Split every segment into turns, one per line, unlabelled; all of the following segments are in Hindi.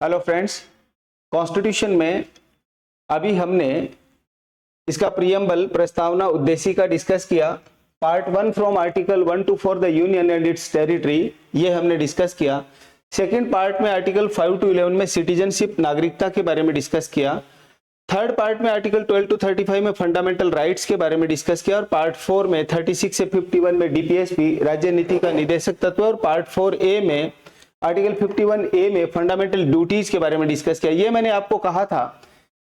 हेलो फ्रेंड्स, कॉन्स्टिट्यूशन में अभी हमने इसका प्रियम्बल प्रस्तावना उद्देशिका डिस्कस किया। Part 1 from article 1 to 4 the union and it's territory, ये हमने डिस्कस किया। सेकंड पार्ट में आर्टिकल 5 to 11 में सिटीजनशिप नागरिकता के बारे में डिस्कस किया। थर्ड पार्ट में आर्टिकल 12 to 35 में फंडामेंटल राइट्स के बारे में डिस्कस किया और पार्ट 4 में 36 से 51 में डीपीएसपी राज्य नीति का निदेशक तत्व और पार्ट 4A में आर्टिकल 51A में फंडामेंटल ड्यूटीज के बारे में डिस्कस किया। ये मैंने आपको कहा था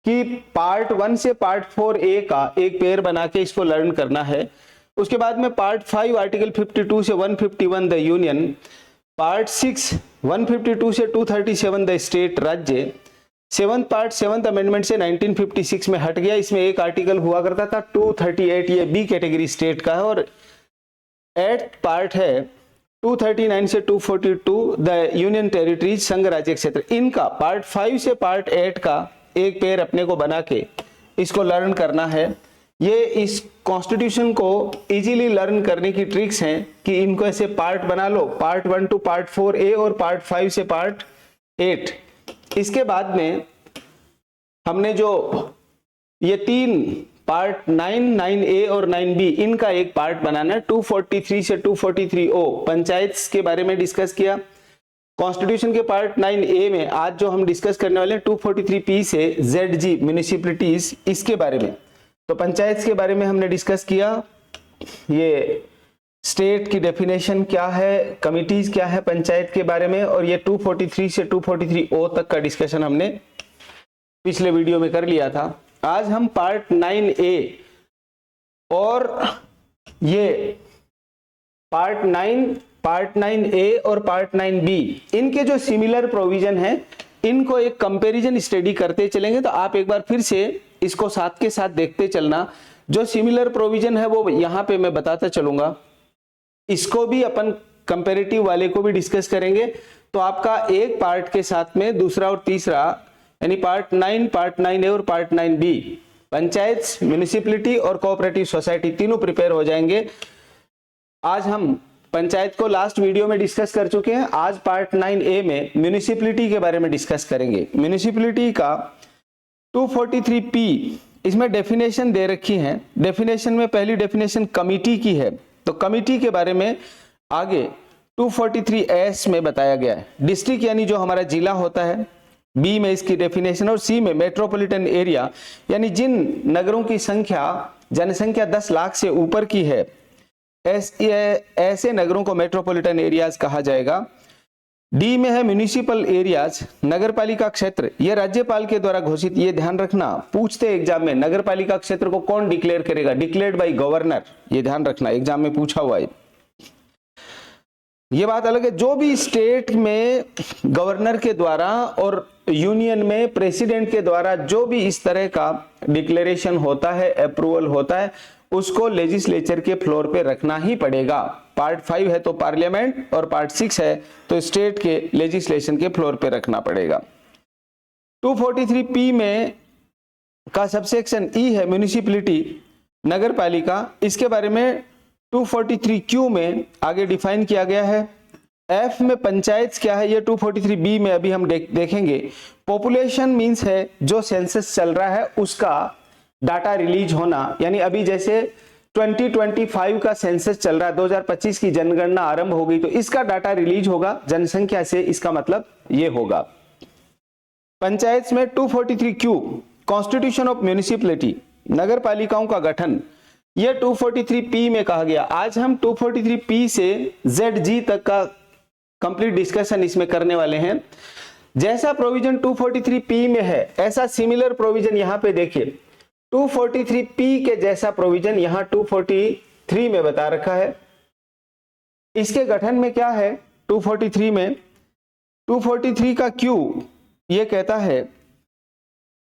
कि पार्ट 1 से पार्ट 4A का एक पेयर बना के इसको लर्न करना है। उसके बाद में पार्ट 5 आर्टिकल 52 से 151 द यूनियन, पार्ट 6 152 से 237 द स्टेट राज्य, सेवंथ पार्ट 7th अमेंडमेंट से 1956 में हट गया। इसमें एक आर्टिकल हुआ करता था 238, ये बी कैटेगरी स्टेट का है। और 8th पार्ट है 239 से 242 द यूनियन टेरिटरीज संघ राज्य क्षेत्र। इनका पार्ट 5 से पार्ट 8 का एक पेयर अपने को बना के इसको लर्न करना है। ये इस कॉन्स्टिट्यूशन को इजीली लर्न करने की ट्रिक्स हैं कि इनको ऐसे पार्ट बना लो, पार्ट 1 to पार्ट 4A और पार्ट 5 से पार्ट 8। इसके बाद में हमने जो ये तीन पार्ट 9, 9A और 9B, इनका एक पार्ट बनाना है। 243 से 243O पंचायत के बारे में डिस्कस किया। कॉन्स्टिट्यूशन के पार्ट 9A में आज जो हम डिस्कस करने वाले हैं 243P से ZG म्युनिसिपैलिटीज, इसके बारे में। तो पंचायत के बारे में हमने डिस्कस किया, ये स्टेट की डेफिनेशन क्या है, कमिटीज क्या है पंचायत के बारे में, और ये 243 से 243O तक का डिस्कशन हमने पिछले वीडियो में कर लिया था। आज हम पार्ट 9A और ये पार्ट 9A और पार्ट 9B, इनके जो सिमिलर प्रोविजन है इनको एक कंपैरिजन स्टडी करते चलेंगे। तो आप एक बार फिर से इसको साथ के साथ देखते चलना। जो सिमिलर प्रोविजन है वो यहां पे मैं बताता चलूंगा, इसको भी अपन कंपैरेटिव वाले को भी डिस्कस करेंगे। तो आपका एक पार्ट के साथ में दूसरा और तीसरा, यानी पार्ट 9, पार्ट 9A और पार्ट 9B, पंचायत, म्युनिसिपैलिटी और कोऑपरेटिव सोसाइटी, तीनों प्रिपेयर हो जाएंगे। आज हम पंचायत को लास्ट वीडियो में डिस्कस कर चुके हैं। आज पार्ट 9A में म्युनिसिपैलिटी के बारे में डिस्कस करेंगे। म्युनिसिपैलिटी का 243P, इसमें डेफिनेशन दे रखी है। डेफिनेशन में पहली डेफिनेशन कमिटी की है, तो कमिटी के बारे में आगे 243S में बताया गया है। डिस्ट्रिक्ट यानी जो हमारा जिला होता है, बी में इसकी डेफिनेशन, और सी में मेट्रोपॉलिटन एरिया यानी जिन नगरों की जनसंख्या 10 लाख से ऊपर की है, ऐसे नगरों को मेट्रोपॉलिटन एरियाज कहा जाएगा। डी में है म्युनिसिपल एरियाज, नगरपालिका क्षेत्र, ये राज्यपाल के द्वारा घोषित। ये ध्यान रखना, पूछते एग्जाम में नगरपालिका क्षेत्र को कौन डिक्लेयर करेगा, डिक्लेयर्ड बाय गवर्नर, ये ध्यान रखना, एग्जाम में पूछा हुआ है। ये बात अलग है, जो भी स्टेट में गवर्नर के द्वारा और यूनियन में प्रेसिडेंट के द्वारा जो भी इस तरह का डिक्लेरेशन होता है, अप्रूवल होता है, उसको लेजिस्लेचर के फ्लोर पे रखना ही पड़ेगा। पार्ट 5 है तो पार्लियामेंट, और पार्ट 6 है तो स्टेट के लेजिस्लेशन के फ्लोर पे रखना पड़ेगा। 243P में का सबसेक्शन E है म्युनिसिपैलिटी, नगरपालिका, इसके बारे में 243Q में आगे डिफाइन किया गया है। F में पंचायत क्या है, ये 243B में अभी हम देखेंगे। पॉपुलेशन मींस है जो सेंसस चल रहा है उसका डाटा रिलीज होना, यानी अभी जैसे 2025 का सेंसस चल रहा है, 2025 की जनगणना आरंभ हो गई, तो इसका डाटा रिलीज होगा जनसंख्या से, इसका मतलब ये होगा। पंचायत में 243Q कॉन्स्टिट्यूशन ऑफ म्युनिसिपैलिटी, नगरपालिकाओं का गठन, ये 243P में कहा गया। आज हम 243P से ZG तक का कंप्लीट डिस्कशन इसमें करने वाले हैं। जैसा प्रोविजन 243P में है, ऐसा सिमिलर प्रोविजन यहां पे देखिए 243P के जैसा प्रोविजन यहां 243 में बता रखा है। इसके गठन में क्या है 243 में, 243 का Q ये कहता है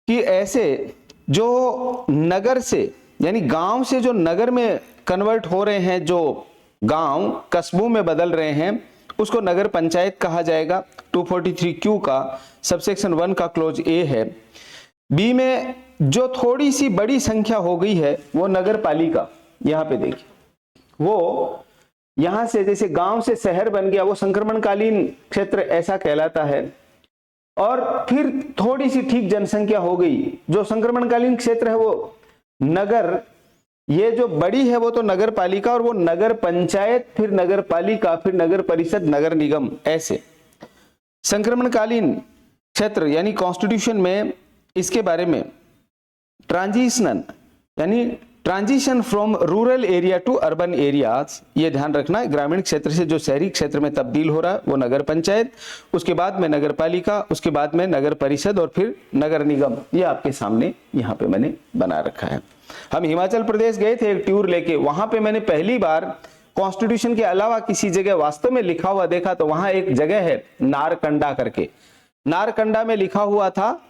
कि ऐसे जो नगर से, यानी गांव से जो नगर में कन्वर्ट हो रहे हैं, जो गांव कस्बों में बदल रहे हैं, उसको नगर पंचायत कहा जाएगा। 243Q का सबसेक्शन 1 का क्लोज A है। बी में जो थोड़ी सी बड़ी संख्या हो गई है वो नगर पालिका, यहां पे देखिए, वो यहां से जैसे गांव से शहर बन गया, वो संक्रमणकालीन क्षेत्र ऐसा कहलाता है। और फिर थोड़ी सी ठीक जनसंख्या हो गई। जो संक्रमणकालीन क्षेत्र है वो नगर, ये जो बड़ी है वो तो नगर पालिका, और वो नगर पंचायत, फिर नगर पालिका, फिर नगर परिषद, नगर निगम, ऐसे। संक्रमणकालीन क्षेत्र यानी कॉन्स्टिट्यूशन में इसके बारे में ट्रांजिशन यानी transition from rural area to urban areas, ये ध्यान रखना, ग्रामीण क्षेत्र से जो शहरी क्षेत्र में तब्दील हो रहा है वो नगर पंचायत, उसके बाद में नगर पालिका, उसके बाद में नगर परिषद और फिर नगर निगम। ये आपके सामने यहाँ पे मैंने बना रखा है। हम हिमाचल प्रदेश गए थे एक टूर लेके, वहां पे मैंने पहली बार कॉन्स्टिट्यूशन के अलावा किसी जगह वास्तव में लिखा हुआ देखा, तो वहां एक जगह है नारकंडा करके, नारकंडा में लिखा हुआ था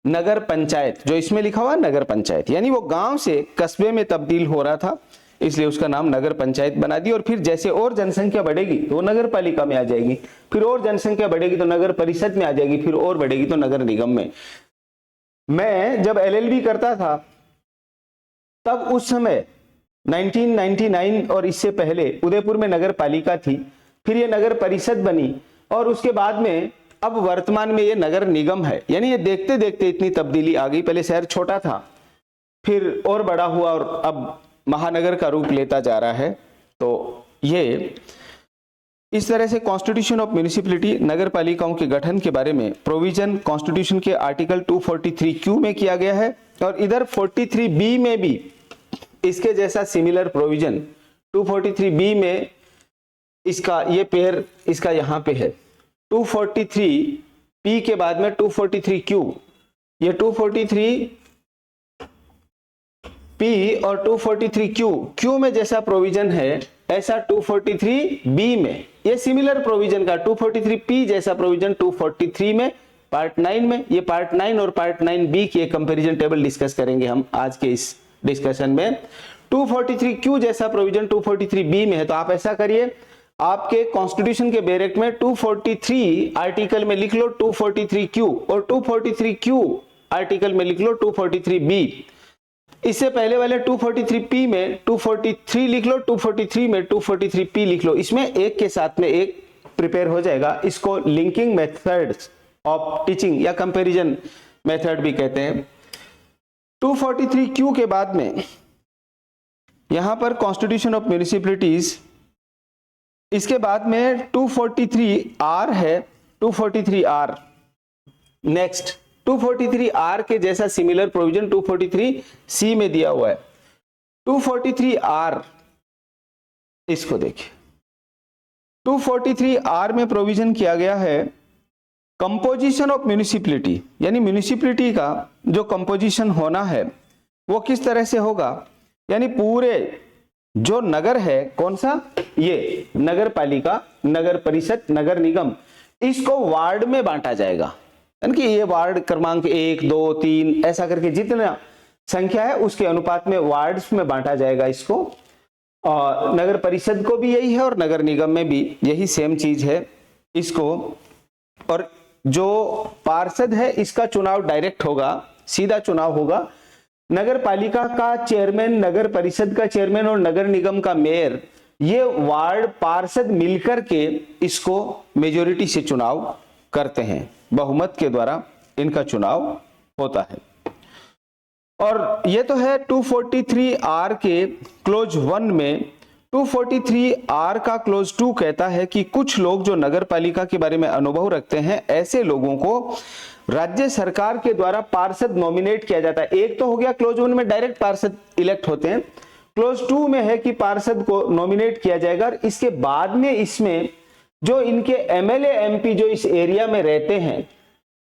नगर पंचायत, जो इसमें लिखा हुआ नगर पंचायत, यानी वो गांव से कस्बे में तब्दील हो रहा था, इसलिए उसका नाम नगर पंचायत बना दी। और फिर जैसे और जनसंख्या बढ़ेगी तो नगर पालिका में आ जाएगी, फिर और जनसंख्या बढ़ेगी तो नगर परिषद में आ जाएगी, फिर और बढ़ेगी तो नगर निगम में। मैं जब LLB करता था तब उस समय 1999 और इससे पहले उदयपुर में नगर पालिका थी, फिर ये नगर परिषद बनी, और उसके बाद में अब वर्तमान में ये नगर निगम है। यानी ये देखते देखते इतनी तब्दीली आ गई। पहले शहर छोटा था, फिर और बड़ा हुआ, और अब महानगर का रूप लेता जा रहा है। तो ये इस तरह से कॉन्स्टिट्यूशन ऑफ म्यूनिसिपैलिटी, नगर पालिकाओं के गठन के बारे में प्रोविजन कॉन्स्टिट्यूशन के आर्टिकल 243Q में किया गया है, और इधर 43B में भी इसके जैसा सिमिलर प्रोविजन 243B में इसका ये पेयर इसका यहाँ पे है। 243P के बाद में 243Q, ये 243P और 243Q में जैसा प्रोविजन है ऐसा 243B में ये सिमिलर प्रोविजन का 243P जैसा प्रोविजन 243 में पार्ट 9 में। ये पार्ट 9 और पार्ट 9B की एक कंपैरिजन टेबल डिस्कस करेंगे हम आज के इस डिस्कशन में। 243Q जैसा प्रोविजन 243B में है, तो आप ऐसा करिए, आपके कॉन्स्टिट्यूशन के बैरेक्ट में 243 आर्टिकल में लिख लो 243Q, और 243Q आर्टिकल में लिख लो 243B। इससे पहले वाले 243P में 243 लिख लो, 243 में 243P लिख लो, इसमें एक के साथ में एक प्रिपेयर हो जाएगा। इसको लिंकिंग मेथड्स ऑफ टीचिंग या कंपैरिजन मेथड भी कहते हैं। 243Q के बाद में यहां पर कॉन्स्टिट्यूशन ऑफ म्यूनिसिपैलिटीज, इसके बाद में 243R है, 243R। नेक्स्ट 243R के जैसा सिमिलर प्रोविजन 243C में दिया हुआ है। 243R, इसको देखिए, 243R में प्रोविजन किया गया है कंपोजिशन ऑफ म्यूनिसिपैलिटी, यानी म्यूनिसिपैलिटी का जो कंपोजिशन होना है वो किस तरह से होगा। यानी पूरे जो नगर है, कौन सा, ये नगर पालिका, नगर परिषद, नगर निगम, इसको वार्ड में बांटा जाएगा। यानी कि ये वार्ड क्रमांक 1, 2, 3 ऐसा करके जितना संख्या है उसके अनुपात में वार्ड्स में बांटा जाएगा इसको। और नगर परिषद को भी यही है और नगर निगम में भी यही सेम चीज है इसको। और जो पार्षद है इसका चुनाव डायरेक्ट होगा, सीधा चुनाव होगा। नगर पालिका का चेयरमैन, नगर परिषद का चेयरमैन और नगर निगम का मेयर, ये वार्ड पार्षद मिलकर के इसको मेजोरिटी से चुनाव करते हैं, बहुमत के द्वारा इनका चुनाव होता है। और ये तो है 243R के क्लोज 1 में। 243R का क्लोज 2 कहता है कि कुछ लोग जो नगर पालिका के बारे में अनुभव रखते हैं, ऐसे लोगों को राज्य सरकार के द्वारा पार्षद नॉमिनेट किया जाता है। एक तो हो गया क्लोज 1 में डायरेक्ट पार्षद इलेक्ट होते हैं, क्लोज 2 में है कि पार्षद को नॉमिनेट किया जाएगा। और इसके बाद में इसमें जो इनके MLA MP जो इस एरिया में रहते हैं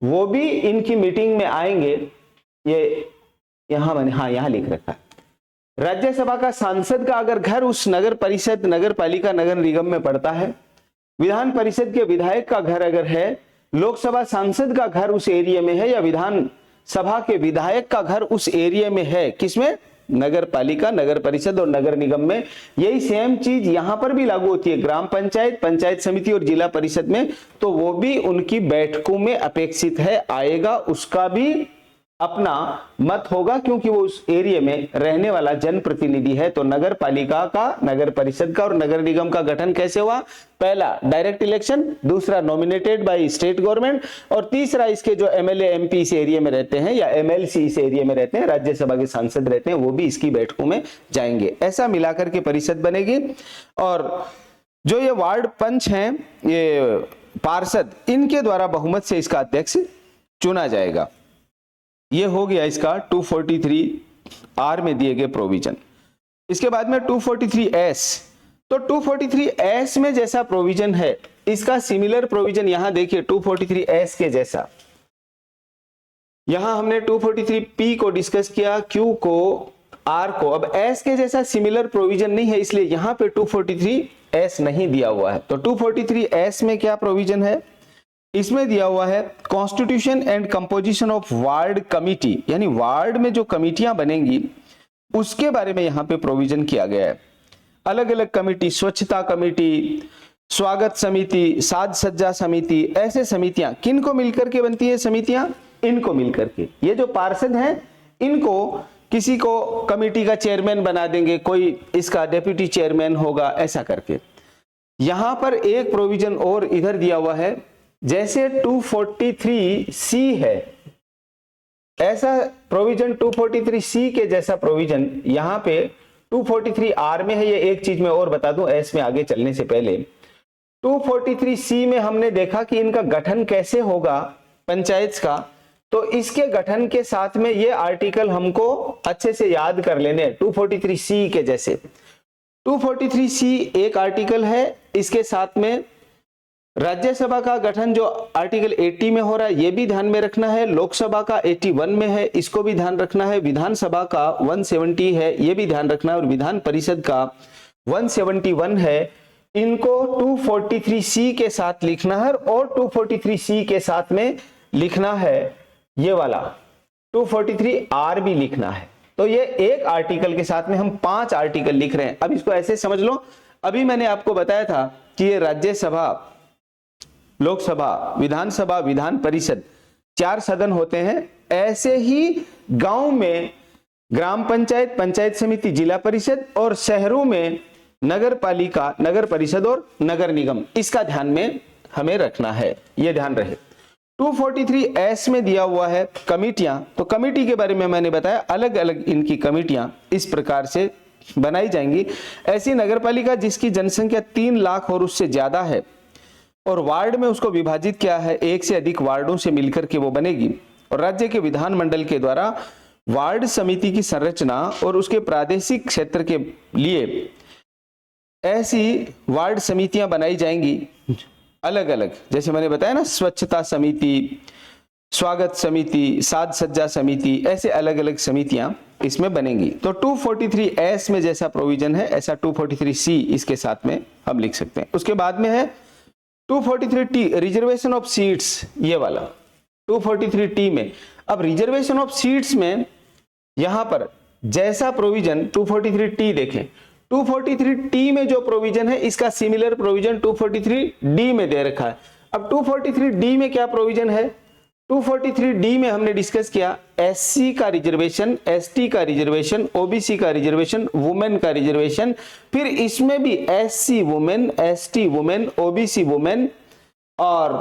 वो भी इनकी मीटिंग में आएंगे। ये यहां मैंने यहां लिख रखा है, राज्यसभा का सांसद का अगर घर उस नगर परिषद, नगर पालिका, नगर निगम में पड़ता है, विधान परिषद के विधायक का घर अगर है, लोकसभा सांसद का घर उस एरिया में है, या विधान सभा के विधायक का घर उस एरिया में है, किसमें, नगर पालिका, नगर परिषद और नगर निगम में। यही सेम चीज यहां पर भी लागू होती है ग्राम पंचायत, पंचायत समिति और जिला परिषद में। तो वो भी उनकी बैठकों में अपेक्षित है, आएगा, उसका भी अपना मत होगा, क्योंकि वो उस एरिया में रहने वाला जनप्रतिनिधि है। तो नगर पालिका का, नगर परिषद का और नगर निगम का गठन कैसे हुआ? पहला डायरेक्ट इलेक्शन, दूसरा नॉमिनेटेड बाय स्टेट गवर्नमेंट, और तीसरा इसके जो एमएलए एमपी इस एरिया में रहते हैं या एमएलसी इस एरिया में रहते हैं, राज्यसभा के सांसद रहते हैं, वो भी इसकी बैठकों में जाएंगे। ऐसा मिलाकर के परिषद बनेगी। और जो ये वार्ड पंच हैं, ये पार्षद, इनके द्वारा बहुमत से इसका अध्यक्ष चुना जाएगा। ये हो गया इसका 243 में दिए गए प्रोविजन। इसके बाद में 243 तो 243 में जैसा प्रोविजन है, इसका सिमिलर प्रोविजन यहां देखिए 243 के जैसा। यहां हमने 243 को डिस्कस किया, Q को, R को। अब S के जैसा सिमिलर प्रोविजन नहीं है, इसलिए यहां पे 243 नहीं दिया हुआ है। तो 243 में क्या प्रोविजन है? इसमें दिया हुआ है constitution and composition of ward committee, यानी वार्ड में जो कमिटियां बनेंगी उसके बारे में यहां पे प्रोविजन किया गया है। अलग अलग कमिटी, स्वच्छता कमिटी, स्वागत समिति, साज सज्जा समिति, ऐसे समितियां किनको मिलकर के बनती है? समितियां इनको मिलकर के। ये जो पार्षद हैं, इनको किसी को कमिटी का चेयरमैन बना देंगे, कोई इसका डेप्यूटी चेयरमैन होगा, ऐसा करके। यहां पर एक प्रोविजन और इधर दिया हुआ है, जैसे 243C है, ऐसा प्रोविजन 243C के जैसा प्रोविजन यहां पे 243R में है। ये एक चीज मैं और बता दूं एस में आगे चलने से पहले, 243C में हमने देखा कि इनका गठन कैसे होगा पंचायत का। तो इसके गठन के साथ में ये आर्टिकल हमको अच्छे से याद कर लेने, 243C के जैसे। 243C एक आर्टिकल है, इसके साथ में राज्यसभा का गठन जो आर्टिकल 80 में हो रहा है, ये भी ध्यान में रखना है। लोकसभा का 81 में है, इसको भी ध्यान रखना है। विधानसभा का 170 है, ये भी ध्यान रखना है। और विधान परिषद का 171 है। इनको 243C के साथ लिखना है, और 243C के साथ में लिखना है ये वाला 243R भी लिखना है। तो ये एक आर्टिकल के साथ में हम 5 आर्टिकल लिख रहे हैं। अब इसको ऐसे समझ लो, अभी मैंने आपको बताया था कि ये राज्यसभा, लोकसभा, विधानसभा, विधान परिषद 4 सदन होते हैं। ऐसे ही गांव में ग्राम पंचायत, पंचायत समिति, जिला परिषद, और शहरों में नगर पालिका, नगर परिषद और नगर निगम। इसका ध्यान में हमें रखना है, यह ध्यान रहे। 243S में दिया हुआ है कमिटियां। तो कमिटी के बारे में मैंने बताया, अलग अलग इनकी कमिटियां इस प्रकार से बनाई जाएंगी। ऐसी नगर पालिका जिसकी जनसंख्या 3 लाख और उससे ज्यादा है, और वार्ड में उसको विभाजित किया है, 1 से अधिक वार्डों से मिलकर के वो बनेगी। और राज्य के विधानमंडल के द्वारा वार्ड समिति की संरचना और उसके प्रादेशिक क्षेत्र के लिए ऐसी वार्ड समितियां बनाई जाएंगी अलग अलग। जैसे मैंने बताया ना, स्वच्छता समिति, स्वागत समिति, साज सज्जा समिति, ऐसे अलग अलग समितियां इसमें बनेंगी। तो 243S में जैसा प्रोविजन है, ऐसा 243C इसके साथ में हम लिख सकते हैं। उसके बाद में है 243T, रिजर्वेशन ऑफ सीट्स, ये वाला 243T में। अब रिजर्वेशन ऑफ सीट्स में यहां पर जैसा प्रोविजन 243T देखें, 243T में जो प्रोविजन है, इसका सिमिलर प्रोविजन 243D में दे रखा है। अब 243D में क्या प्रोविजन है? 243D में हमने डिस्कस किया SC का रिजर्वेशन, ST का रिजर्वेशन, OBC का रिजर्वेशन, वुमेन का रिजर्वेशन। फिर इसमें भी SC women, ST women, OBC women, और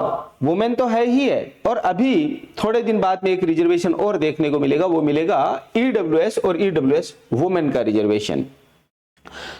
वुमेन तो है ही है, और अभी थोड़े दिन बाद में एक रिजर्वेशन और देखने को मिलेगा, वो मिलेगा EWS और EWS वुमेन का रिजर्वेशन।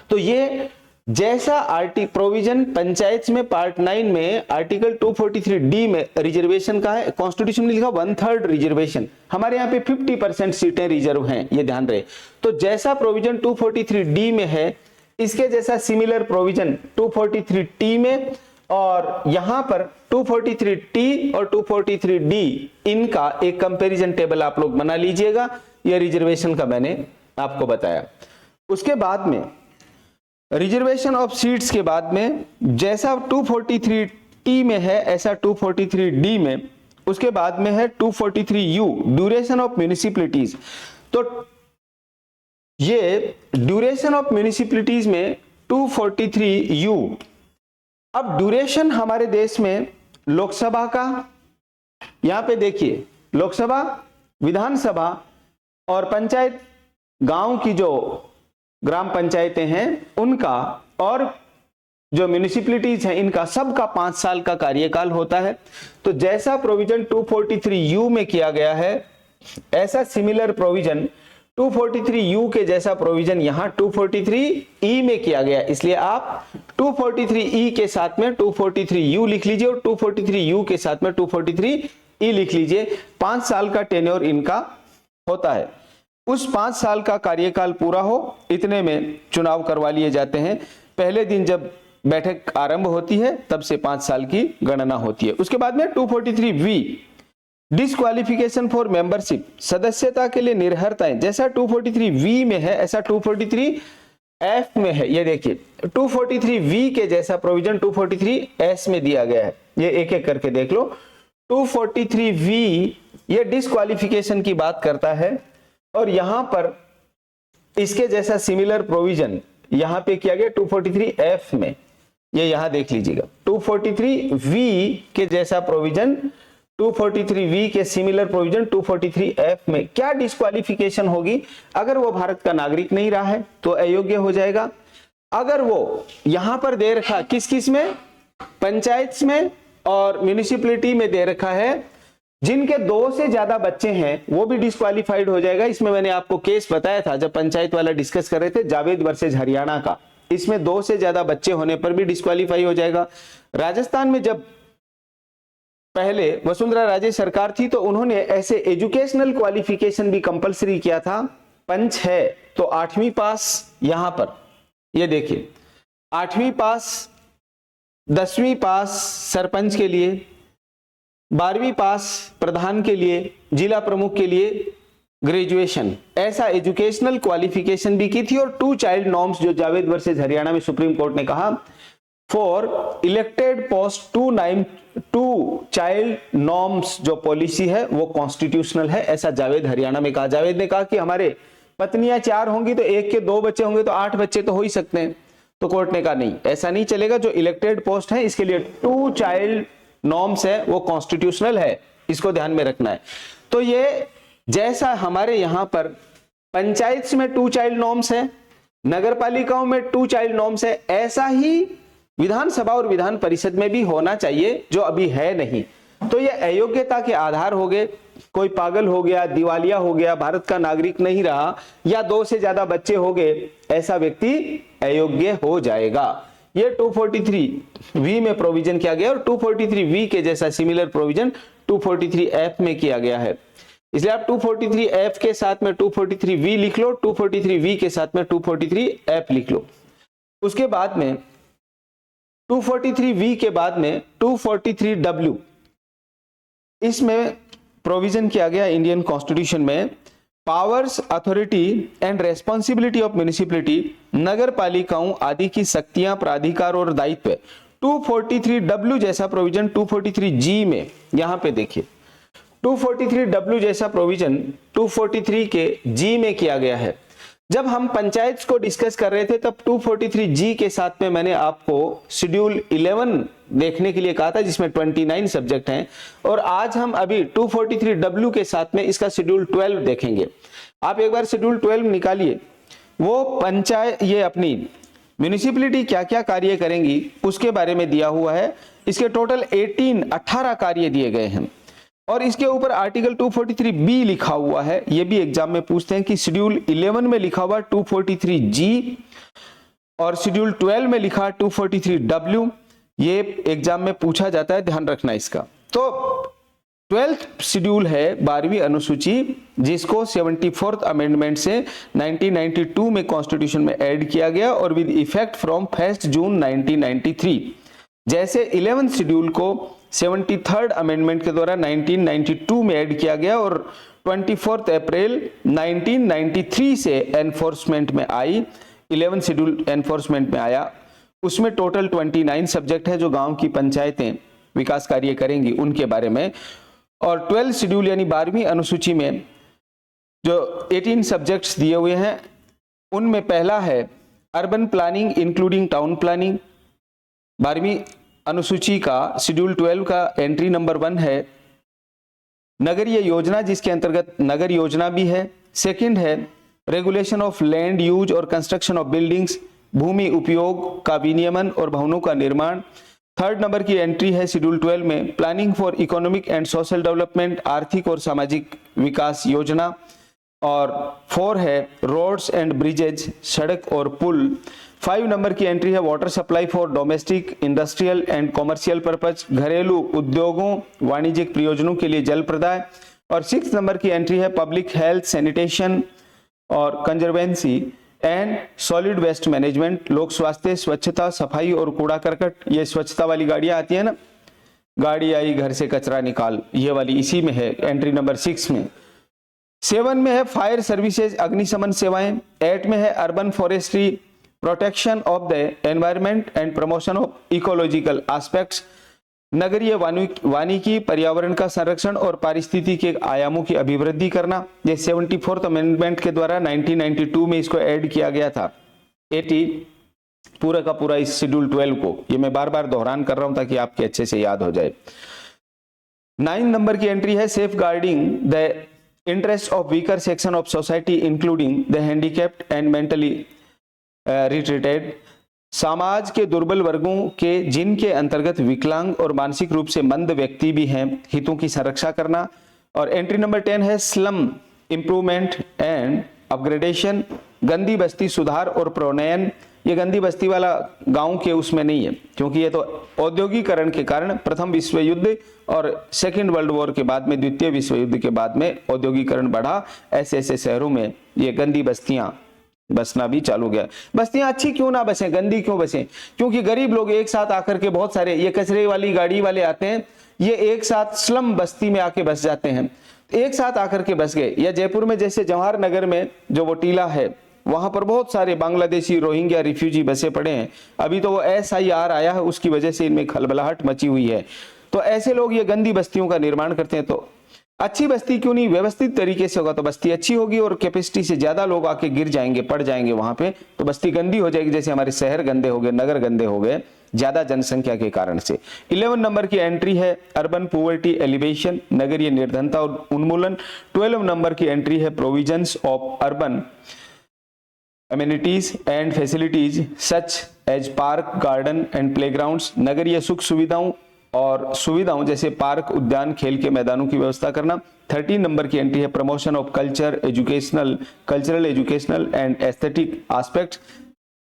तो ये जैसा प्रोविजन पंचायत में पार्ट 9 में आर्टिकल 243D में रिजर्वेशन का है, कॉन्स्टिट्यूशन में लिखा 1/3 रिजर्वेशन, हमारे यहाँ पे 50% सीटें रिजर्व हैं, ये ध्यान रहे। तो जैसा प्रोविजन 243D में है, इसके जैसा सिमिलर प्रोविजन 243T में, और यहां पर 243T और 243D इनका एक कंपैरिजन टेबल आप लोग बना लीजिएगा। यह रिजर्वेशन का मैंने आपको बताया। उसके बाद में रिजर्वेशन ऑफ सीट्स के बाद में जैसा 243T में है, ऐसा 243D में। उसके बाद में है 243U, ड्यूरेशन ऑफ म्युनिसिपैलिटीज। तो ये ड्यूरेशन ऑफ म्युनिसिपैलिटीज में 243U। अब ड्यूरेशन हमारे देश में लोकसभा का, यहां पे देखिए लोकसभा विधानसभा और पंचायत, गांव की जो ग्राम पंचायतें हैं उनका और जो म्यूनिसिपैलिटीज हैं इनका सबका 5 साल का कार्यकाल होता है। तो जैसा प्रोविजन 243U में किया गया है, ऐसा सिमिलर प्रोविजन 243U के जैसा प्रोविजन यहां 243E में किया गया। इसलिए आप 243E के साथ में 243U लिख लीजिए और 243U के साथ में 243E लिख लीजिए। 5 साल का टेन्योर इनका होता है। उस 5 साल का कार्यकाल पूरा हो इतने में चुनाव करवा लिए जाते हैं। पहले दिन जब बैठक आरंभ होती है तब से 5 साल की गणना होती है। उसके बाद में 243V डिस्क्वालिफिकेशन फॉर मेंबरशिप, सदस्यता के लिए निर्हरताएं, जैसा 243V में है ऐसा 243F में है। ये देखिए 243V के जैसा प्रोविजन 243S में दिया गया है। ये एक एक करके देख लो। 243V ये डिस्क्वालिफिकेशन की बात करता है और यहां पर इसके जैसा सिमिलर प्रोविजन यहां पे किया गया 243F में। ये यहां देख लीजिएगा 243V के जैसा प्रोविजन 243V के सिमिलर प्रोविजन 243F में। क्या डिस्क्वालिफिकेशन होगी? अगर वो भारत का नागरिक नहीं रहा है तो अयोग्य हो जाएगा। अगर वो यहां पर दे रखा किस किस में, पंचायत में और म्यूनिसिपैलिटी में दे रखा है, जिनके 2 से ज्यादा बच्चे हैं वो भी डिस्क्वालिफाइड हो जाएगा। इसमें मैंने आपको केस बताया था जब पंचायत वाला डिस्कस कर रहे थे, जावेद वर्सेस हरियाणा का। इसमें 2 से ज्यादा बच्चे होने पर भी डिस्क्वालीफाई हो जाएगा। राजस्थान में जब पहले वसुंधरा राजे सरकार थी तो उन्होंने ऐसे एजुकेशनल क्वालिफिकेशन भी कंपलसरी किया था। पंच है तो 8वीं पास, यहां पर ये देखिए 8वीं पास, 10वीं पास सरपंच के लिए, 12वीं पास प्रधान के लिए, जिला प्रमुख के लिए ग्रेजुएशन, ऐसा एजुकेशनल क्वालिफिकेशन भी की थी। और 2 चाइल्ड नॉर्म्स जो जावेद वर्सेस हरियाणा में सुप्रीम कोर्ट ने कहा for elected post 2 child norms जो पॉलिसी है वो कॉन्स्टिट्यूशनल है, ऐसा जावेद हरियाणा में कहा। जावेद ने कहा कि हमारे पत्नियां 4 होंगी तो एक के 2 बच्चे होंगे तो 8 बच्चे तो हो ही सकते हैं। तो कोर्ट ने कहा नहीं, ऐसा नहीं चलेगा। जो इलेक्टेड पोस्ट है इसके लिए 2 चाइल्ड नॉर्म्स है वो कॉन्स्टिट्यूशनल है, इसको ध्यान में रखना है। तो ये जैसा हमारे यहां पर पंचायत में 2 चाइल्ड नॉर्म्स है, नगर पालिकाओं में 2 चाइल्ड नॉर्म्स है, ऐसा ही विधानसभा और विधान परिषद में भी होना चाहिए, जो अभी है नहीं। तो ये अयोग्यता के आधार हो गए, कोई पागल हो गया, दिवालिया हो गया, भारत का नागरिक नहीं रहा, या 2 से ज्यादा बच्चे हो गए, ऐसा व्यक्ति अयोग्य हो जाएगा। ये 243V में प्रोविजन किया गया और 243V के जैसा सिमिलर प्रोविजन 243F में किया गया है। इसलिए आप 243F के साथ में 243V लिख लो, 243V के साथ में 243F लिख लो। उसके बाद में 243V के बाद में 243W, इसमें प्रोविजन किया गया इंडियन कॉन्स्टिट्यूशन में powers, authority and responsibility of municipality, नगर पालिकाओं आदि की शक्तियां, प्राधिकार और दायित्व। 243W जैसा प्रोविजन 243G में, यहां पे देखिए 243W जैसा प्रोविजन 243 के G में किया गया है। जब हम पंचायत को डिस्कस कर रहे थे तब 243G के साथ में मैंने आपको शेड्यूल 11 देखने के लिए कहा था जिसमें 29 सब्जेक्ट हैं, और आज हम अभी 243W के साथ में इसका शेड्यूल 12 देखेंगे। आप एक बार शेड्यूल 12 निकालिए, वो पंचायत ये अपनी म्यूनिसिपैलिटी क्या क्या कार्य करेंगी उसके बारे में दिया हुआ है। इसके टोटल 18 कार्य दिए गए हैं और इसके ऊपर आर्टिकल 243B लिखा हुआ है। ये भी एग्जाम में पूछते हैं कि शेड्यूल 11 में लिखा हुआ 243G और शेड्यूल 12 में लिखा 243W, ये एग्जाम में पूछा जाता है, ध्यान रखना इसका। तो 12th शेड्यूल है 12वीं अनुसूची, जिसको 74th अमेंडमेंट से 1992 में कॉन्स्टिट्यूशन में ऐड किया गया और विद इफेक्ट फ्रॉम 1 जून 1993। जैसे 11th शेड्यूल को 73rd अमेंडमेंट के द्वारा 1992 में ऐड किया गया और 24 अप्रैल 1993 से एनफोर्समेंट में आई, 11th शेड्यूल एनफोर्समेंट में आया। उसमें टोटल 29 सब्जेक्ट है जो गांव की पंचायतें विकास कार्य करेंगी उनके बारे में। और 12th शेड्यूल यानी 12वीं अनुसूची में जो 18 सब्जेक्ट्स दिए हुए हैं उनमें पहला है urban planning including town planning. 12वीं अनुसूची का शेड्यूल 12 का एंट्री नंबर 1 है नगरीय योजना जिसके अंतर्गत नगर योजना भी है। सेकंड है रेगुलेशन ऑफ लैंड यूज और कंस्ट्रक्शन ऑफ बिल्डिंग्स, भूमि उपयोग का विनियमन और भवनों का निर्माण। थर्ड नंबर की एंट्री है शेड्यूल 12 में planning for economic and social development, आर्थिक और सामाजिक विकास योजना। और 4 है रोड्स एंड ब्रिजेज, सड़क और पुल। 5 नंबर की एंट्री है water supply for domestic, industrial and commercial purpose, घरेलू उद्योगों, वाणिज्यिक प्रयोजनों के लिए जल प्रदाय। और 6 नंबर की एंट्री है पब्लिक हेल्थ, सैनिटेशन और conservancy and solid waste management, लोक स्वास्थ्य, स्वच्छता, सफाई और कूड़ा करकट। ये स्वच्छता वाली गाड़ियां आती है ना, गाड़ी आई घर से कचरा निकाल, ये वाली इसी में है एंट्री नंबर 6 में। 7 में है फायर सर्विसेज, अग्निशमन सेवाएं। 8 में है urban forestry, protection of the environment and promotion of ecological aspects, नगरीय वानिकी, पर्यावरण का संरक्षण और पारिस्थितिकी के आयामों की अभिवृद्धि करना। ये 74th अमेंडमेंट के द्वारा 1992 में इसको ऐड किया गया था। 80 पूरा का पूरा इस शेड्यूल 12 को, ये मैं बार बार दोहरान कर रहा हूं ताकि आपके अच्छे से याद हो जाए। 9 नंबर की एंट्री है safeguarding the interest of weaker section of society including the handicapped and mentally retreated, समाज के दुर्बल वर्गों के जिनके अंतर्गत विकलांग और मानसिक रूप से मंद व्यक्ति भी हैं, हितों की संरक्षा करना। और एंट्री नंबर 10 है स्लम इंप्रूवमेंट एंड अपग्रेडेशन, गंदी बस्ती सुधार और प्रोन्नयन। ये गंदी बस्ती वाला गांव के उसमें नहीं है, क्योंकि ये तो औद्योगिकरण के कारण प्रथम विश्व युद्ध और सेकेंड वर्ल्ड वॉर के बाद में, द्वितीय विश्व युद्ध के बाद में औद्योगिकरण बढ़ा, ऐसे ऐसे शहरों में ये गंदी बस्तियां बसना भी चालू गया। बस्तियां अच्छी क्यों ना बसे, गंदी क्यों बसे? क्योंकि गरीब लोग एक साथ आकर के, बहुत सारे ये कचरे वाली गाड़ी वाले आते हैं, ये एक साथ स्लम बस्ती में आके बस जाते हैं, एक साथ आकर के बस गए। या जयपुर में जैसे जवाहर नगर में जो वो टीला है, वहां पर बहुत सारे बांग्लादेशी रोहिंग्या रिफ्यूजी बसे पड़े हैं। अभी तो वो SIR आया है, उसकी वजह से इनमें खलबलाहट मची हुई है। तो ऐसे लोग ये गंदी बस्तियों का निर्माण करते हैं। तो अच्छी बस्ती क्यों नहीं, व्यवस्थित तरीके से होगा तो बस्ती अच्छी होगी और कैपेसिटी से ज्यादा लोग आके गिर जाएंगे, पड़ जाएंगे वहां पे, तो बस्ती गंदी हो जाएगी। जैसे हमारे शहर गंदे हो गए, नगर गंदे हो गए ज्यादा जनसंख्या के कारण से। 11 नंबर की एंट्री है अर्बन पॉवर्टी एलिवेशन, नगरीय निर्धनता और उन्मूलन। 12 नंबर की एंट्री है provisions of urban amenities and facilities such as park, garden and playgrounds, नगरीय सुख सुविधाओं और सुविधाओं जैसे पार्क, उद्यान, खेल के मैदानों की व्यवस्था करना। 13 नंबर की एंट्री है promotion of cultural educational and aesthetic aspect,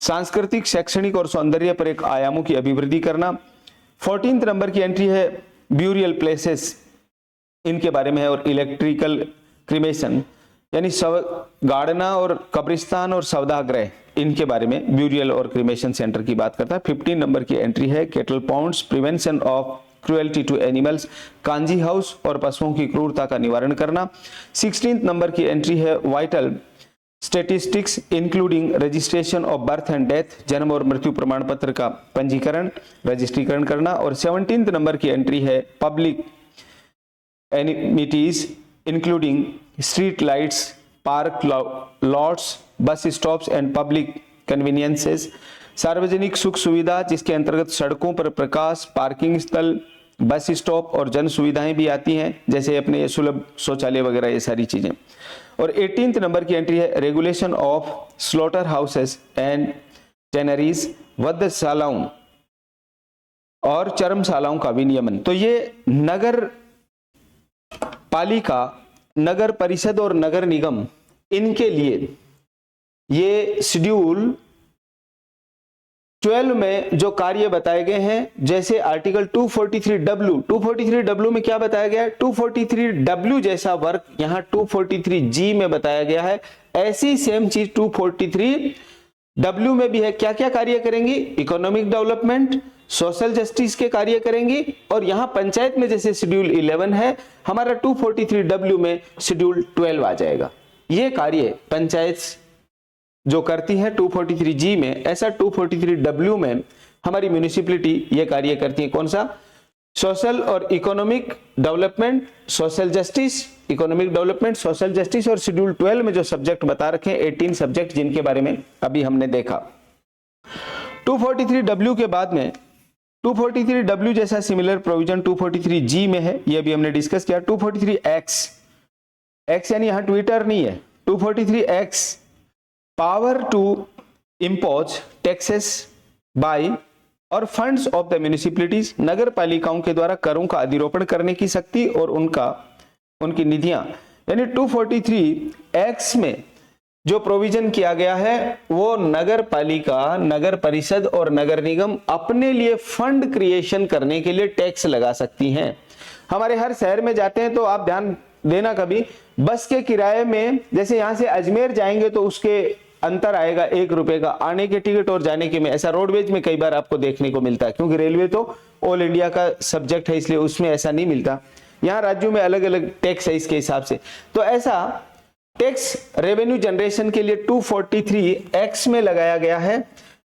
सांस्कृतिक, शैक्षणिक और सौंदर्य पर एक आयामों की अभिवृद्धि करना। 14 नंबर की एंट्री है ब्यूरियल प्लेसेस, इनके बारे में है, और इलेक्ट्रिकल क्रिमेशन यानी गाड़ना और कब्रिस्तान और सौदागृह, इनके बारे में ब्यूरियल और क्रिमेशन सेंटर की बात करता है। 15 नंबर की एंट्री है cattle ponds, prevention of cruelty to animals, kanji house और पशुओं की क्रूरता का निवारण करना। 16 नंबर की एंट्री है vital statistics including registration of birth and death, जन्म और मृत्यु प्रमाण पत्र का पंजीकरण, रजिस्ट्रीकरण करना। और 17 नंबर की एंट्री है public amenities including street lights, park lots, bus stops and public conveniences, सार्वजनिक सुख सुविधा जिसके अंतर्गत सड़कों पर प्रकाश, पार्किंग स्थल, बस स्टॉप और जन सुविधाएं भी आती हैं, जैसे अपने ये सुलभ शौचालय वगैरह, ये सारी चीजें। और 18 नंबर की एंट्री है regulation of slaughter houses and tanneries, वधशालाओं और चर्मशालाओं का विनियमन। तो ये नगर पालिका, नगर परिषद और नगर निगम, इनके लिए ये शेड्यूल 12 में जो कार्य बताए गए हैं, जैसे आर्टिकल 243W में क्या बताया गया है, 243W जैसा वर्क यहां 243G में बताया गया है, ऐसी सेम चीज 243W में भी है। क्या क्या कार्य करेंगी? इकोनॉमिक डेवलपमेंट, सोशल जस्टिस के कार्य करेंगी। और यहां पंचायत में जैसे शेड्यूल 11 है, हमारा 243W में शेड्यूल 12 आ जाएगा। ये कार्य पंचायत जो करती है 243G में, ऐसा 243W में हमारी म्यूनिसिपैलिटी ये कार्य करती है। कौन सा? सोशल और economic development, social justice, economic development, social justice. और शेड्यूल 12 में जो सब्जेक्ट बता रखे हैं 18 सब्जेक्ट, जिनके बारे में अभी हमने देखा। 243W के बाद में 243W जैसा सिमिलर प्रोविजन 243G में है, ये भी हमने डिस्कस किया। 243X, X यानी यहां ट्विटर नहीं है, 243X power to impose taxes by और फंड्स ऑफ द म्यूनिसिपैलिटीज, नगर पालिकाओं के द्वारा करों का अधिरोपण करने की शक्ति और उनकी निधियां। यानी 243X में जो प्रोविजन किया गया है वो नगर पालिका, नगर परिषद और नगर निगम अपने लिए फंड क्रिएशन करने के लिए टैक्स लगा सकती हैं। हमारे हर शहर में जाते हैं तो आप ध्यान देना, कभी बस के किराए में, जैसे यहां से अजमेर जाएंगे तो उसके अंतर आएगा 1 रुपए का, आने के टिकट और जाने के में। ऐसा रोडवेज में कई बार आपको देखने को मिलता है, क्योंकि रेलवे तो ऑल इंडिया का सब्जेक्ट है, इसलिए उसमें ऐसा नहीं मिलता। यहाँ राज्यों में अलग अलग टैक्स है इसके हिसाब से। तो ऐसा टैक्स रेवेन्यू जनरेशन के लिए 243X में लगाया गया है।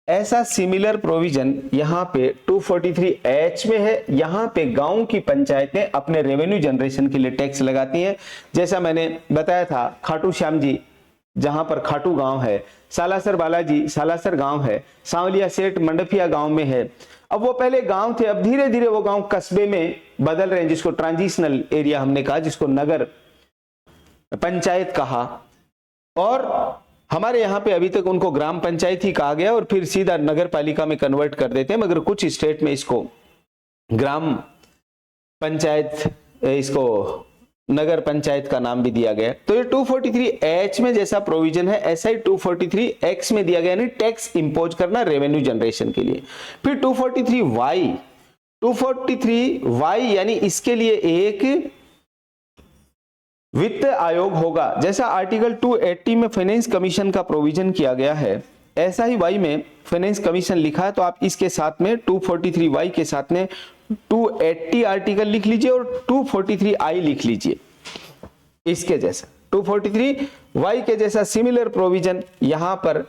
ऐसा सिमिलर प्रोविजन यहाँ पे 243H में है। यहाँ पे गांव की पंचायतें अपने रेवेन्यू जनरेशन के लिए टैक्स लगाती हैं। जैसा मैंने बताया था, खाटू श्याम जी जहां पर खाटू गांव है, सालासर बालाजी सालासर गांव है, सांवलिया सेठ मंडफिया गांव में है। अब वो पहले गांव थे, अब धीरे धीरे वो गांव कस्बे में बदल रहे हैं, जिसको ट्रांजिशनल एरिया हमने कहा, जिसको नगर पंचायत कहा। और हमारे यहाँ पे अभी तक उनको ग्राम पंचायत ही कहा गया और फिर सीधा नगर पालिका में कन्वर्ट कर देते हैं, मगर कुछ स्टेट में इसको ग्राम पंचायत, इसको नगर पंचायत का नाम भी दिया गया। तो ये 243H में जैसा प्रोविजन है, ऐसा ही 243X में दिया गया, यानी टैक्स इंपोज करना रेवेन्यू जनरेशन के लिए। फिर 243Y यानी इसके लिए एक वित्त आयोग होगा। जैसा आर्टिकल 280 में फाइनेंस कमीशन का प्रोविजन किया गया है, ऐसा ही Y में फाइनेंस कमीशन लिखा है। तो आप इसके साथ में 243Y के साथ में 280 आर्टिकल लिख लीजिए और 243I लिख लीजिए। इसके जैसा 243Y के जैसा सिमिलर प्रोविजन यहां पर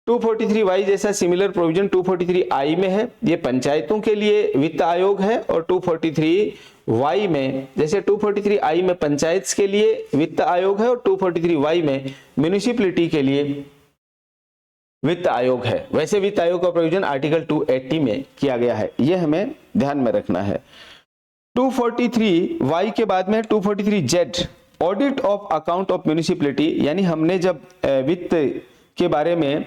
243Y जैसा सिमिलर प्रोविजन 243I में है, ये पंचायतों के लिए वित्त आयोग है। और 243Y में, जैसे 243I में पंचायत के लिए वित्त आयोग है और 243Y में म्यूनिसिपैलिटी के लिए वित्त आयोग है, वैसे वित्त आयोग का प्रोविजन आर्टिकल 280 में किया गया है। यह हमें ध्यान में रखना है। 243Y के बाद में 243Z audit of account of municipality, यानी हमने जब वित्त के बारे में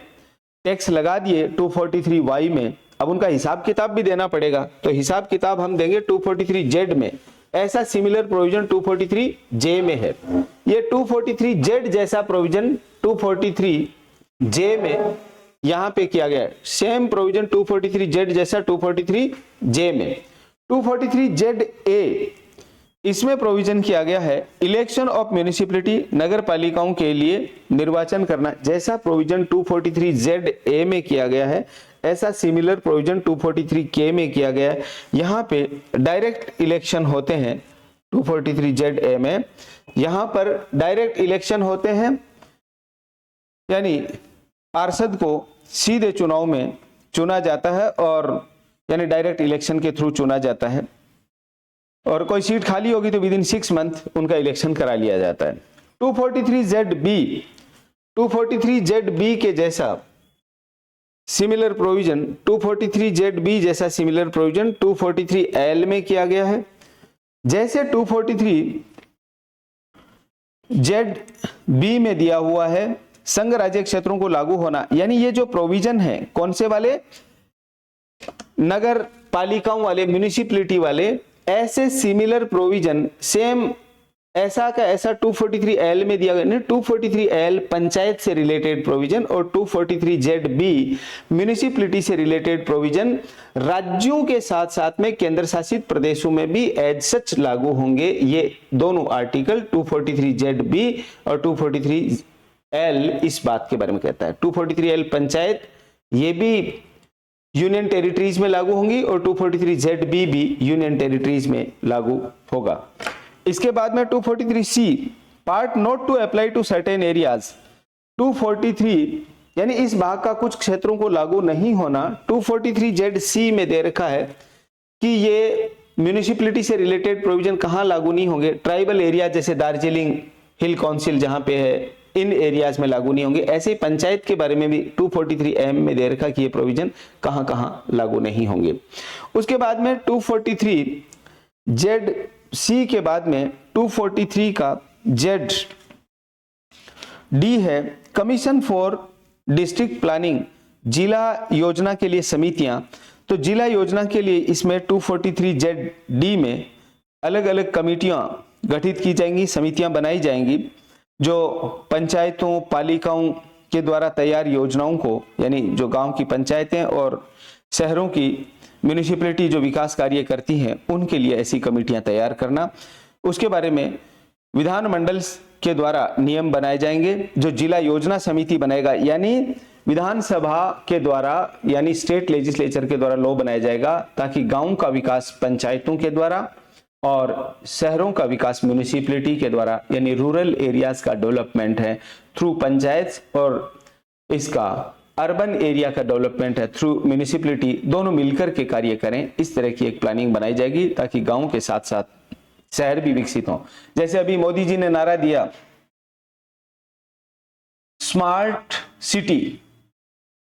टैक्स लगा दिए 243Y में, अब उनका हिसाब किताब भी देना पड़ेगा। तो हिसाब किताब हम देंगे 243Z में। ऐसा सिमिलर प्रोविजन 243J में है। ये 243Z जैसा प्रोविजन 243J में यहां पे किया गया है। सेम प्रोविजन 243Z जैसा 243J में। 243ZA इसमें प्रोविजन किया गया है इलेक्शन ऑफ म्यूनिसिपैलिटी, नगर पालिकाओं के लिए निर्वाचन करना। जैसा प्रोविजन 243ZA में किया गया है, ऐसा सिमिलर प्रोविजन 243K में किया गया है। यहाँ पे डायरेक्ट इलेक्शन होते हैं 243ZA में। यहाँ पर डायरेक्ट इलेक्शन होते हैं, यानी पार्षद को सीधे चुनाव में चुना जाता है, और यानी डायरेक्ट इलेक्शन के थ्रू चुना जाता है। और कोई सीट खाली होगी तो विद इन 6 मंथ उनका इलेक्शन करा लिया जाता है। 243ZB के जैसा सिमिलर प्रोविजन 243ZB जैसा सिमिलर प्रोविजन 243L में किया गया है। जैसे 243ZB में दिया हुआ है संघ राज्य क्षेत्रों को लागू होना, यानी ये जो प्रोविजन है कौन से वाले, नगर पालिकाओं वाले, म्यूनिसिपैलिटी वाले, ऐसे सिमिलर प्रोविजन सेम ऐसा का ऐसा 243L में दिया गया। 243L पंचायत से रिलेटेड प्रोविजन और 243ZB म्यूनिसिपैलिटी से रिलेटेड प्रोविजन राज्यों के साथ साथ में केंद्र शासित प्रदेशों में भी एज सच लागू होंगे। ये दोनों आर्टिकल 243ZB और 243L इस बात के बारे में कहता है। 243L पंचायत ये भी यूनियन टेरिटरीज में लागू होंगी और 243ZB भी यूनियन टेरिटरीज में लागू होगा। इसके बाद में 243C part not to apply to certain areas 243 यानी इस भाग का कुछ क्षेत्रों को लागू नहीं होना। 243ZC में दे रखा है कि ये म्यूनिसिपैलिटी से रिलेटेड प्रोविजन कहां लागू नहीं होंगे, ट्राइबल एरिया जैसे दार्जिलिंग हिल काउंसिल जहां पे है, इन एरियाज में लागू नहीं होंगे। ऐसे ही पंचायत के बारे में भी 243 एम में दे रखा कि ये प्रोविजन कहां कहां लागू नहीं होंगे। उसके बाद में 243 जेड सी के बाद में 243 का जेड डी है, कमीशन फॉर डिस्ट्रिक्ट प्लानिंग, जिला योजना के लिए समितियां। तो जिला योजना के लिए इसमें 243 जेड डी में अलग अलग कमिटियां गठित की जाएंगी, समितियां बनाई जाएंगी जो पंचायतों पालिकाओं के द्वारा तैयार योजनाओं को, यानी जो गांव की पंचायतें और शहरों की म्यूनिसिपैलिटी जो विकास कार्य करती हैं उनके लिए ऐसी कमेटियां तैयार करना। उसके बारे में विधानमंडल के द्वारा नियम बनाए जाएंगे जो जिला योजना समिति बनेगा, यानी विधानसभा के द्वारा यानी स्टेट लेजिस्लेचर के द्वारा लॉ बनाया जाएगा ताकि गांव का विकास पंचायतों के द्वारा और शहरों का विकास म्यूनिसिपैलिटी के द्वारा, यानी रूरल एरियाज का डेवलपमेंट है थ्रू पंचायत और इसका अर्बन एरिया का डेवलपमेंट है थ्रू म्यूनिसिपैलिटी, दोनों मिलकर के कार्य करें। इस तरह की एक प्लानिंग बनाई जाएगी ताकि गांव के साथ साथ शहर भी विकसित हो। जैसे अभी मोदी जी ने नारा दिया स्मार्ट सिटी,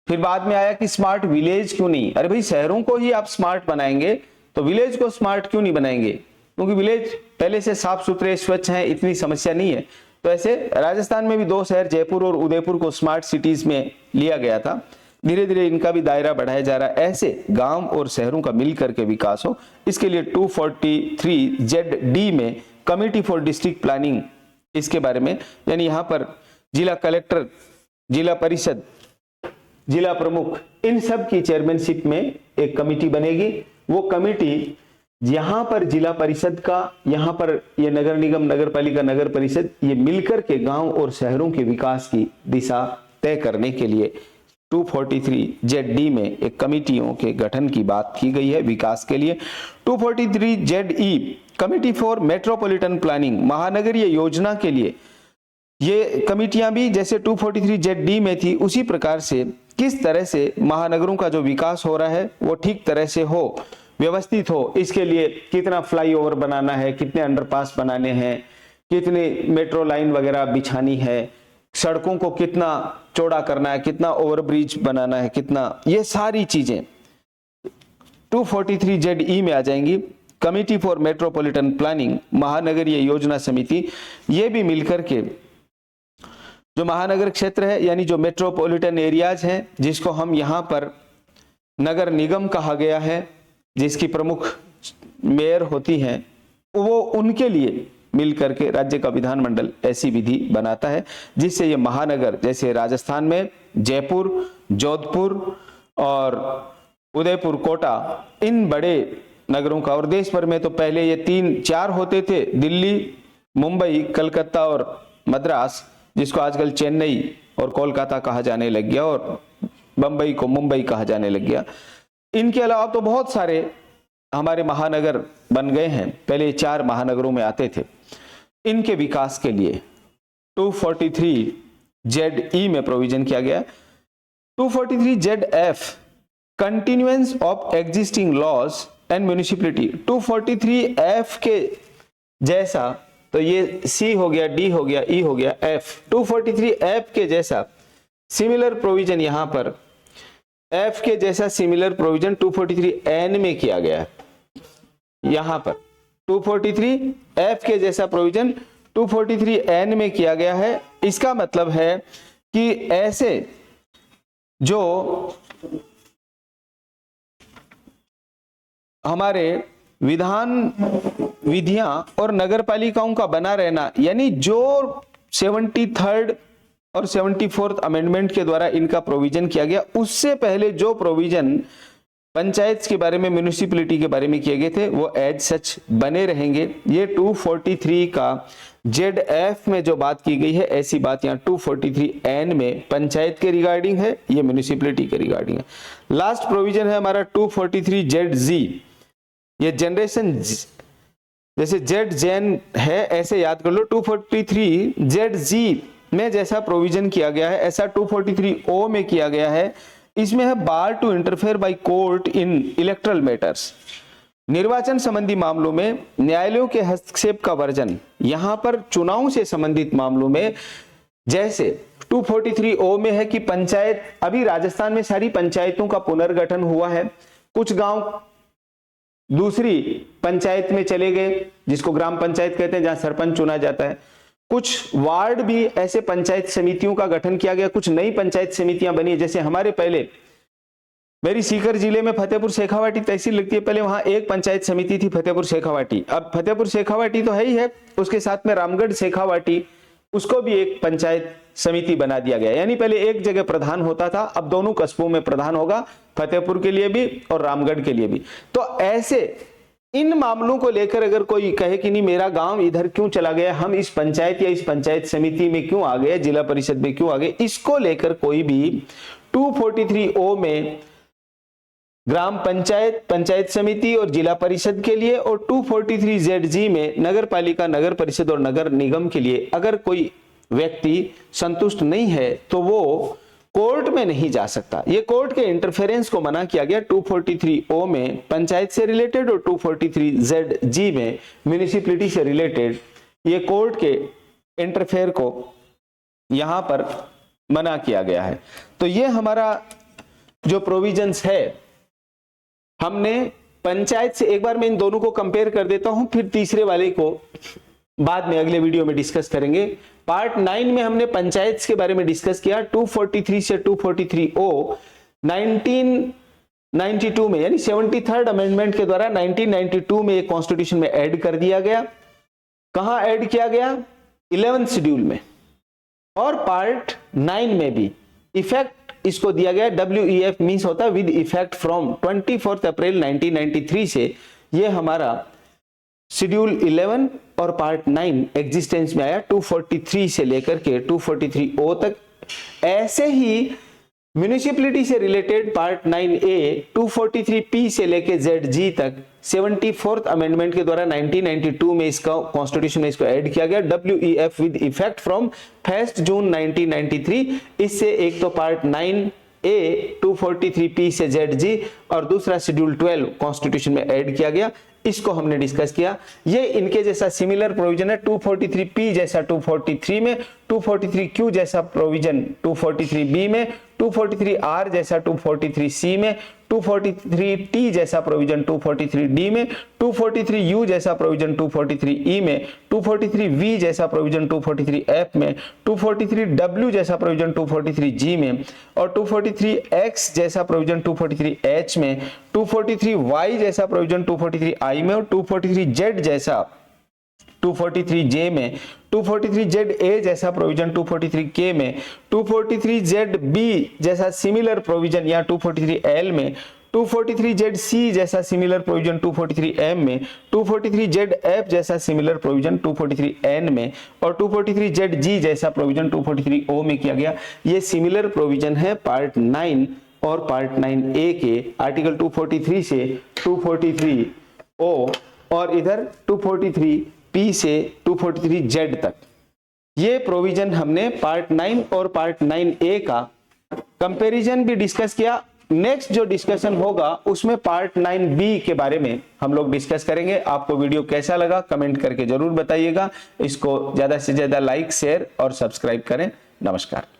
फिर बाद में आया कि स्मार्ट विलेज क्यों नहीं। अरे भाई, शहरों को ही आप स्मार्ट बनाएंगे तो विलेज को स्मार्ट क्यों नहीं बनाएंगे, क्योंकि विलेज पहले से साफ सुथरे स्वच्छ हैं, इतनी समस्या नहीं है। तो ऐसे राजस्थान में भी 2 शहर जयपुर और उदयपुर को स्मार्ट सिटीज में लिया गया था, धीरे धीरे इनका भी दायरा बढ़ाया जा रहा है। ऐसे गांव और शहरों का मिलकर के विकास हो, इसके लिए 243 ZD में कमिटी फॉर डिस्ट्रिक्ट प्लानिंग, इसके बारे में, यानी यहाँ पर जिला कलेक्टर, जिला परिषद, जिला प्रमुख, इन सब की चेयरमैनशिप में एक कमिटी बनेगी। वो कमिटी यहाँ पर जिला परिषद का, यहाँ पर ये नगर निगम, नगर पालिका, नगर परिषद, ये मिलकर के गांव और शहरों के विकास की दिशा तय करने के लिए 243 ZD में एक कमिटियों के गठन की बात की गई है विकास के लिए। 243 ZE committee for metropolitan planning, महानगरीय योजना के लिए ये कमिटियां भी जैसे 243 ZD में थी उसी प्रकार से किस तरह से महानगरों का जो विकास हो रहा है वो ठीक तरह से हो, व्यवस्थित हो, इसके लिए कितना फ्लाईओवर बनाना है, कितने अंडरपास बनाने हैं, कितने मेट्रो लाइन वगैरह बिछानी है, सड़कों को कितना चौड़ा करना है, कितना ओवरब्रिज बनाना है, कितना, ये सारी चीजें 243 ZE में आ जाएंगी। कमिटी फॉर मेट्रोपॉलिटन प्लानिंग, महानगरीय योजना समिति, ये भी मिलकर के जो महानगर क्षेत्र है यानी जो मेट्रोपॉलिटन एरियाज हैं, जिसको हम यहाँ पर नगर निगम कहा गया है, जिसकी प्रमुख मेयर होती हैं, वो उनके लिए मिलकर के राज्य का विधानमंडल ऐसी विधि बनाता है जिससे ये महानगर, जैसे राजस्थान में जयपुर, जोधपुर और उदयपुर, कोटा, इन बड़े नगरों का, और देश भर में तो पहले ये 3-4 होते थे, दिल्ली, मुंबई, कलकत्ता और मद्रास, जिसको आजकल चेन्नई और कोलकाता कहा जाने लग गया और बंबई को मुंबई कहा जाने लग गया। इनके अलावा तो बहुत सारे हमारे महानगर बन गए हैं, पहले 4 महानगरों में आते थे। इनके विकास के लिए 243 ZE में प्रोविजन किया गया। 243 ZF continuance of existing laws and municipality, 243 F के जैसा, तो ये C हो गया, D हो गया, E हो गया, F, 243 F के जैसा सिमिलर प्रोविजन, यहां पर F के जैसा सिमिलर प्रोविजन 243 N में किया गया है। यहां पर 243 F के जैसा प्रोविजन 243 N में किया गया है। इसका मतलब है कि ऐसे जो हमारे विधान विधियां और नगर पालिकाओं का बना रहना, यानी जो 73rd और 74th अमेंडमेंट के द्वारा इनका प्रोविजन किया गया, उससे पहले जो प्रोविजन पंचायत के बारे में, म्यूनिसिपैलिटी के बारे में किए गए थे, वो एज सच बने रहेंगे। ये 243 का ZF में जो बात की गई है, ऐसी बात यहाँ 243 N में पंचायत के रिगार्डिंग है, ये म्यूनिसिपैलिटी के रिगार्डिंग है। लास्ट प्रोविजन है हमारा 243 ZZ, ये जनरेशन, जैसे जेड जेन है ऐसे याद कर लो। 243 ZZ में जैसा प्रोविजन किया गया है, ऐसा 243 O में किया गया है। इसमें है bar to interfere by court in electoral matters, निर्वाचन संबंधी मामलों में न्यायालयों के हस्तक्षेप का वर्जन। यहां पर चुनाव से संबंधित मामलों में जैसे 243O में है कि पंचायत, अभी राजस्थान में सारी पंचायतों का पुनर्गठन हुआ है, कुछ गांव दूसरी पंचायत में चले गए जिसको ग्राम पंचायत कहते हैं, जहां सरपंच चुना जाता है। कुछ वार्ड भी ऐसे पंचायत समितियों का गठन किया गया, कुछ नई पंचायत समितियां बनी। जैसे हमारे पहले मेरी सीकर जिले में फतेहपुर शेखावाटी तहसील लगती है, पहले वहां एक पंचायत समिति थी फतेहपुर शेखावाटी। अब फतेहपुर शेखावाटी तो है ही है, उसके साथ में रामगढ़ शेखावाटी, उसको भी एक पंचायत समिति बना दिया गया। यानी पहले एक जगह प्रधान होता था, अब दोनों कस्बों में प्रधान होगा, फतेहपुर के लिए भी और रामगढ़ के लिए भी। तो ऐसे इन मामलों को लेकर अगर कोई कहे कि नहीं मेरा गांव इधर क्यों चला गया, हम इस पंचायत या इस पंचायत समिति में क्यों आ गए, जिला परिषद में क्यों आ गए, इसको लेकर कोई भी 243O में ग्राम पंचायत, पंचायत समिति और जिला परिषद के लिए, और 243ZG में नगर पालिका, नगर परिषद और नगर निगम के लिए अगर कोई व्यक्ति संतुष्ट नहीं है तो वो कोर्ट में नहीं जा सकता। ये कोर्ट के इंटरफेरेंस को मना किया गया 243O में पंचायत से रिलेटेड और 243ZG में म्युनिसिपलिटी से रिलेटेड, ये कोर्ट के इंटरफेयर को यहां पर मना किया गया है। तो ये हमारा जो प्रोविजंस है, हमने पंचायत से, एक बार मैं इन दोनों को कंपेयर कर देता हूं, फिर तीसरे वाले को बाद में अगले वीडियो में डिस्कस करेंगे। पार्ट 9 में हमने पंचायत के बारे में डिस्कस किया। 243 से 243O 1992 में, यानी 73rd अमेंडमेंट के द्वारा 1992 में एक कॉन्स्टिट्यूशन में ऐड कर दिया गया। कहां ऐड किया गया? 11th शेड्यूल में। और पार्ट 9 में भी इफेक्ट इसको दिया गया, WEF मीन्स होता है विद इफेक्ट फ्रॉम 24 अप्रैल 1993 से। ये हमारा शेड्यूल 11 और पार्ट 9 एग्जिस्टेंस में आया 243 से लेकर के 243O तक। ऐसे ही म्युनिसिपलिटी से रिलेटेड पार्ट 9A 243P से लेकर ZG तक 74th अमेंडमेंट के द्वारा 1992 में इसका कॉन्स्टिट्यूशन में इसको ऐड किया गया, WEF विद इफेक्ट फ्रॉम 1 जून 1993। इससे एक तो पार्ट 9A 243P से ZG और दूसरा शेड्यूल 12 कॉन्स्टिट्यूशन में ऐड किया गया। इसको हमने डिस्कस किया। ये इनके जैसा सिमिलर प्रोविजन है 243P जैसा 243 में, 243Q जैसा प्रोविजन 243B में, 243R जैसा 243C में, 243T जैसा प्रोविजन 243D में, 243U जैसा प्रोविजन 243E में, 243V जैसा प्रोविजन 243F में, 243W जैसा प्रोविजन 243G में, और 243X जैसा प्रोविजन 243H में, 243Y जैसा प्रोविजन 243I में, और 243Z जैसा 243J में, 243ZA जैसा प्रोविजन 243K में, 243ZB जैसा सिमिलर प्रोविजन या 243L में, 243ZC जैसा सिमिलर प्रोविजन 243M में, 243ZF जैसा सिमिलर प्रोविजन 243N में, और 243ZG जैसा प्रोविजन 243O में किया गया। ये सिमिलर प्रोविजन है पार्ट 9 और पार्ट 9A के, आर्टिकल 243 से 243O और इधर 243P से 243Z तक। ये प्रोविजन हमने पार्ट 9 और पार्ट 9A का कंपैरिजन भी डिस्कस किया। नेक्स्ट जो डिस्कशन होगा उसमें पार्ट 9B के बारे में हम लोग डिस्कस करेंगे। आपको वीडियो कैसा लगा कमेंट करके जरूर बताइएगा। इसको ज्यादा से ज्यादा लाइक, शेयर और सब्सक्राइब करें। नमस्कार।